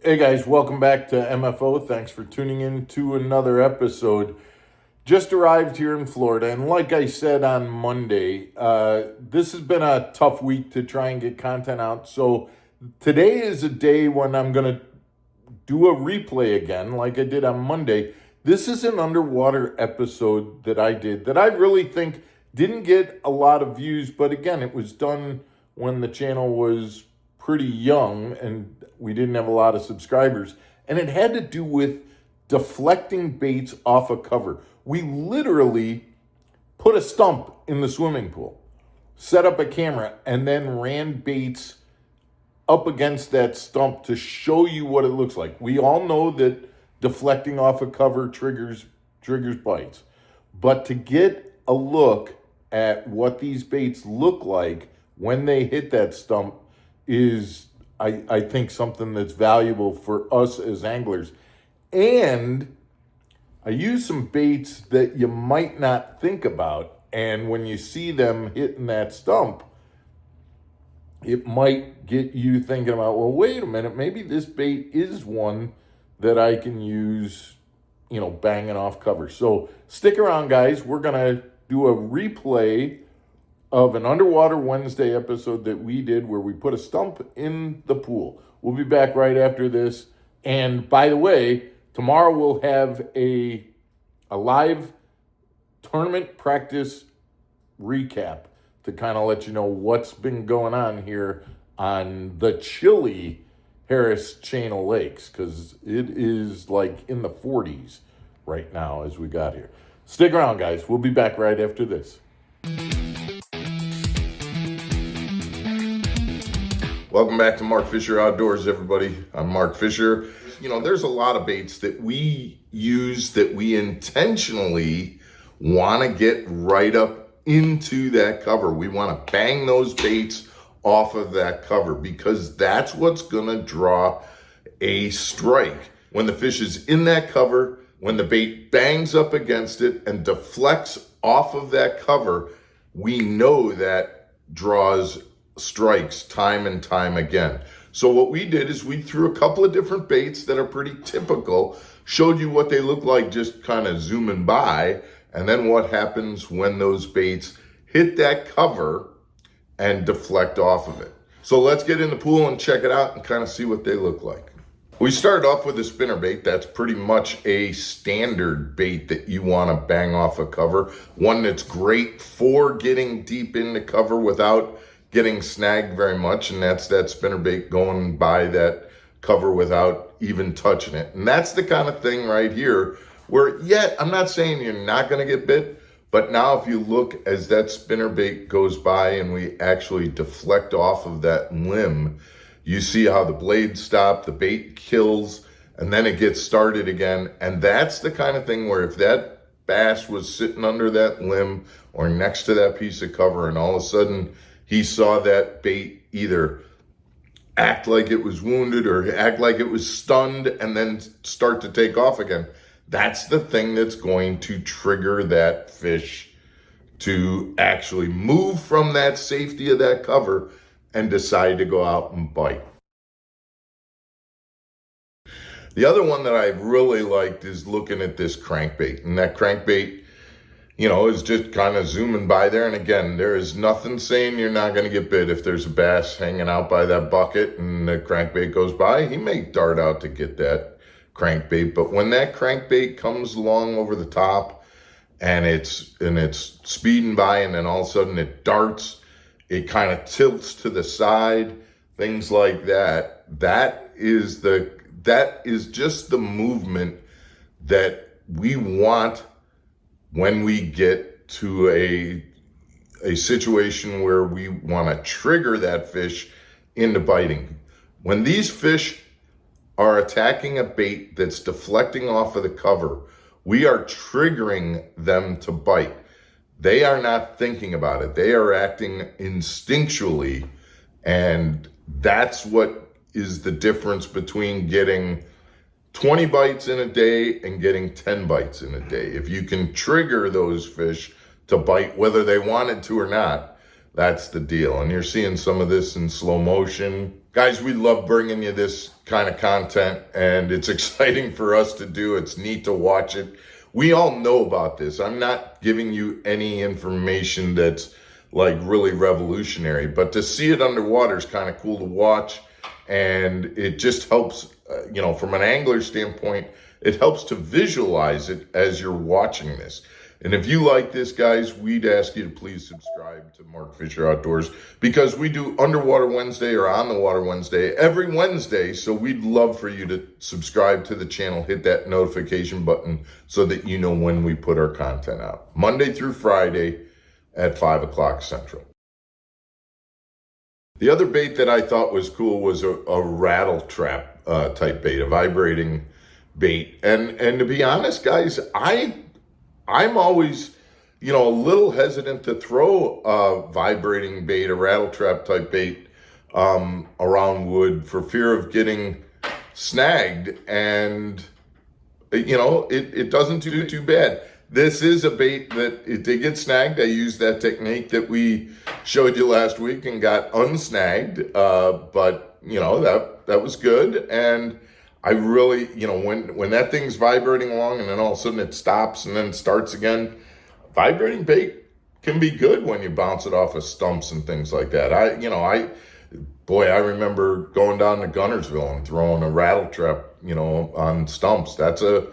Hey guys, welcome back to MFO. Thanks for tuning in to another episode. Just arrived here in Florida, and like I said on Monday, this has been a tough week to try and get content out. So today is a day when I'm going to do a replay again, like I did on Monday. This is an underwater episode that I did that I really think didn't get a lot of views, but again, it was done when the channel was pretty young and we didn't have a lot of subscribers. And it had to do with deflecting baits off a cover. We literally put a stump in the swimming pool, set up a camera, and then ran baits up against that stump to show you what it looks like. We all know that deflecting off a cover triggers bites. But to get a look at what these baits look like when they hit that stump is, I think, something that's valuable for us as anglers. And I use some baits that you might not think about. And when you see them hitting that stump, it might get you thinking about, well, wait a minute, maybe this bait is one that I can use, banging off cover. So stick around, guys. We're going to do a replay of an Underwater Wednesday episode that we did where we put a stump in the pool. We'll be back right after this. And by the way, tomorrow we'll have a live tournament practice recap to kind of let you know what's been going on here on the chilly Harris Channel Lakes, because it is like in the 40s right now as we got here. Stick around, guys. We'll be back right after this. Welcome back to Mark Fisher Outdoors, everybody. I'm Mark Fisher. There's a lot of baits that we use that we intentionally want to get right up into that cover. We want to bang those baits off of that cover because that's what's going to draw a strike. When the fish is in that cover, when the bait bangs up against it and deflects off of that cover, we know that draws strikes time and time again. So what we did is we threw a couple of different baits that are pretty typical, showed you what they look like just kind of zooming by, and then what happens when those baits hit that cover and deflect off of it. So let's get in the pool and check it out and kind of see what they look like. We started off with a spinner bait. That's pretty much a standard bait that you want to bang off a cover. One that's great for getting deep into cover without getting snagged very much, and that's that spinner bait going by that cover without even touching it. And that's the kind of thing right here where, yet I'm not saying you're not going to get bit, but now if you look as that spinner bait goes by and we actually deflect off of that limb, you see how the blades stop, the bait kills, and then it gets started again. And that's the kind of thing where if that bass was sitting under that limb or next to that piece of cover and all of a sudden he saw that bait either act like it was wounded or act like it was stunned and then start to take off again, that's the thing that's going to trigger that fish to actually move from that safety of that cover and decide to go out and bite. The other one that I've really liked is looking at this crankbait. And that crankbait, is just kind of zooming by there. And again, there is nothing saying you're not going to get bit. If there's a bass hanging out by that bucket and the crankbait goes by, he may dart out to get that crankbait. But when that crankbait comes along over the top and it's speeding by and then all of a sudden it darts, it kind of tilts to the side, things like that, that is just the movement that we want when we get to a situation where we want to trigger that fish into biting. When these fish are attacking a bait that's deflecting off of the cover, we are triggering them to bite. They are not thinking about it. They are acting instinctually. And that's what is the difference between getting 20 bites in a day and getting 10 bites in a day. If you can trigger those fish to bite, whether they wanted to or not, That's the deal. And you're seeing some of this in slow motion. Guys, we love bringing you this kind of content, and it's exciting for us to do. It's neat to watch it. We all know about this. I'm not giving you any information that's like really revolutionary, but to see it underwater is kind of cool to watch. And it just helps, from an angler standpoint, it helps to visualize it as you're watching this. And if you like this, guys, we'd ask you to please subscribe to Mark Fisher Outdoors, because we do Underwater Wednesday or On the Water Wednesday every Wednesday. So we'd love for you to subscribe to the channel, hit that notification button so that you know when we put our content out. Monday through Friday at 5 o'clock Central. The other bait that I thought was cool was a rattle trap type bait, a vibrating bait. And to be honest, guys, I'm always, a little hesitant to throw a vibrating bait, a rattle trap type bait around wood for fear of getting snagged. And, it doesn't do too bad. This is a bait that it did get snagged. I used that technique that we showed you last week and got unsnagged. But, that was good. And I really, when that thing's vibrating along and then all of a sudden it stops and then starts again, vibrating bait can be good when you bounce it off of stumps and things like that. I remember going down to Gunnersville and throwing a rattle trap, on stumps. That's a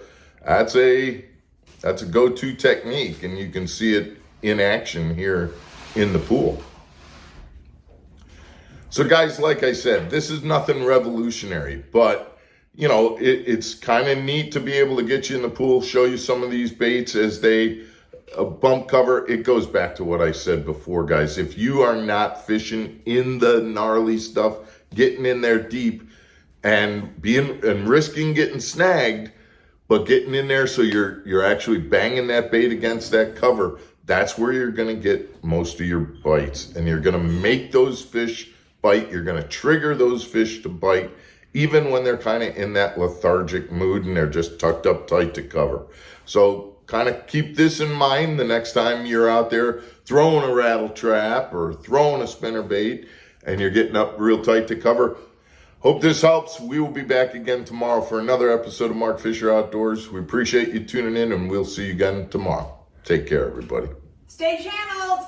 go-to technique, and you can see it in action here in the pool. So guys, like I said, this is nothing revolutionary, but it's kind of neat to be able to get you in the pool, show you some of these baits as they bump cover. It goes back to what I said before, guys. If you are not fishing in the gnarly stuff, getting in there deep and risking getting snagged, but getting in there so you're actually banging that bait against that cover, that's where you're going to get most of your bites. And you're going to make those fish bite. You're going to trigger those fish to bite, even when they're kind of in that lethargic mood and they're just tucked up tight to cover. So kind of keep this in mind the next time you're out there throwing a rattle trap or throwing a spinner bait and you're getting up real tight to cover. Hope this helps. We will be back again tomorrow for another episode of Mark Fisher Outdoors. We appreciate you tuning in, and we'll see you again tomorrow. Take care, everybody. Stay channeled.